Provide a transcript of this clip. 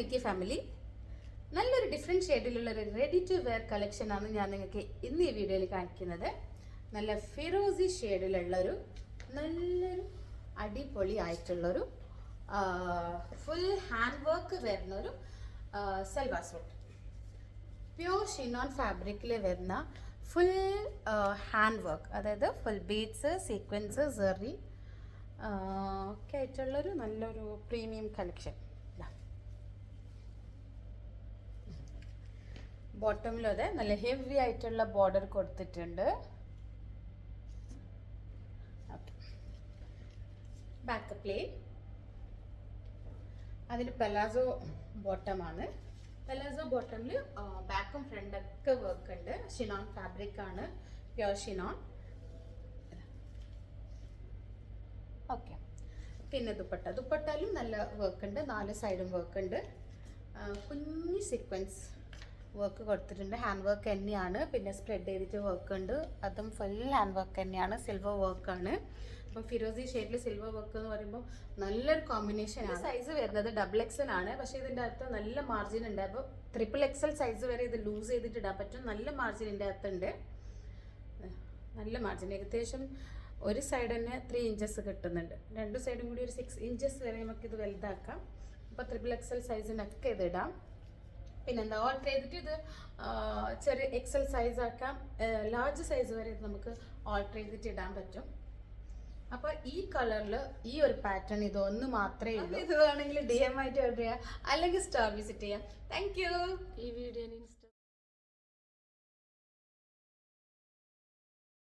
മിനിക്കി family. നല്ലൊരു different ഷെയ്ഡിലുള്ള ഒരു ready to wear കളക്ഷനാണ് ഞാൻ നിങ്ങൾക്ക് ഇന്ന് ഈ വീഡിയോയിൽ കാണിക്കുന്നത്. നല്ല ഫിറോസി ഷെയ്ഡിലുള്ളൊരു നല്ലൊരു അടിപൊളി ആയിട്ടുള്ളൊരു ഫുൾ ഹാൻഡ് വർക്ക് വരുന്നൊരു സൽവാർ സൂട്ട്. പ്യൂർ ഷിനോൺ ഫാബ്രിക്കിൽ വരുന്ന ഫുൾ ഹാൻഡ് വർക്ക്, അതായത് ഫുൾ ബീഡ്സ്, സീക്വൻസ്, സെറി ഒക്കെ ആയിട്ടുള്ളൊരു നല്ലൊരു പ്രീമിയം കളക്ഷൻ. ബോട്ടമിലും അതെ നല്ല ഹെവി ആയിട്ടുള്ള ബോർഡർ കൊടുത്തിട്ടുണ്ട്. ബാക്ക് പ്ലെയിൻ, അതിന് പെലാസോ ബോട്ടമാണ്. പെലാസോ ബോട്ടമിൽ ബാക്കും ഫ്രണ്ടൊക്കെ വർക്ക് ഉണ്ട്. ഷിനോൺ ഫാബ്രിക് ആണ്, പ്യോർ ഷിനോൺ. ഓക്കെ, പിന്നെ ദുപ്പട്ടാലും നല്ല വർക്ക് ഉണ്ട്, 4 സൈഡും വർക്ക് ഉണ്ട്. കുഞ്ഞ് സീക്വൻസ് വർക്ക് കൊടുത്തിട്ടുണ്ട്. ഹാൻഡ് വർക്ക് തന്നെയാണ്. പിന്നെ സ്പ്രെഡ് ചെയ്തിട്ട് വർക്ക് ഉണ്ട്, അതും ഫുൾ ഹാൻഡ് വർക്ക് തന്നെയാണ്. സിൽവർ വർക്കാണ്. അപ്പം ഫിറോസി ഷെയ്ഡിൽ സിൽവർ വർക്ക് എന്ന് പറയുമ്പോൾ നല്ലൊരു കോമ്പിനേഷൻ ആണ്. സൈസ് വരുന്നത് XXL ആണ്, പക്ഷേ ഇതിൻ്റെ അകത്ത് നല്ല മാർജിൻ ഉണ്ട്. അപ്പോൾ XXL സൈസ് വരെ ഇത് ലൂസ് ചെയ്തിട്ട് ഇടാൻ പറ്റും. നല്ല മാർജിൻ ഇതിൻ്റെ അകത്തുണ്ട്, നല്ല മാർജിൻ. ഏകദേശം ഒരു സൈഡ് തന്നെ 3 ഇഞ്ചസ് കിട്ടുന്നുണ്ട്. 2 സൈഡും കൂടി ഒരു 6 ഇഞ്ചസ് വരെ നമുക്കിത് വലുതാക്കാം. അപ്പോൾ XXL സൈസിനൊക്കെ ഇത് ഇടാം. പിന്നെന്താ, ഓൾട്ടർ ചെയ്തിട്ട് ഇത് ചെറിയ XL സൈസ് ആക്കാം. ലാർജ് സൈസ് വരെ ഇത് നമുക്ക് ഓൾട്ടർ ചെയ്തിട്ട് ഇടാൻ പറ്റും. അപ്പോൾ ഈ കളറിൽ ഈ ഒരു പാറ്റേൺ ഇതൊന്ന് മാത്രമേ ഉള്ളൂ. ഇത് വേണമെങ്കിൽ DM ആയിട്ട് ഓർഡർ ചെയ്യാം, അല്ലെങ്കിൽ സ്റ്റോർ വിസിറ്റ് ചെയ്യാം. Thank you. ഈ വീഡിയോ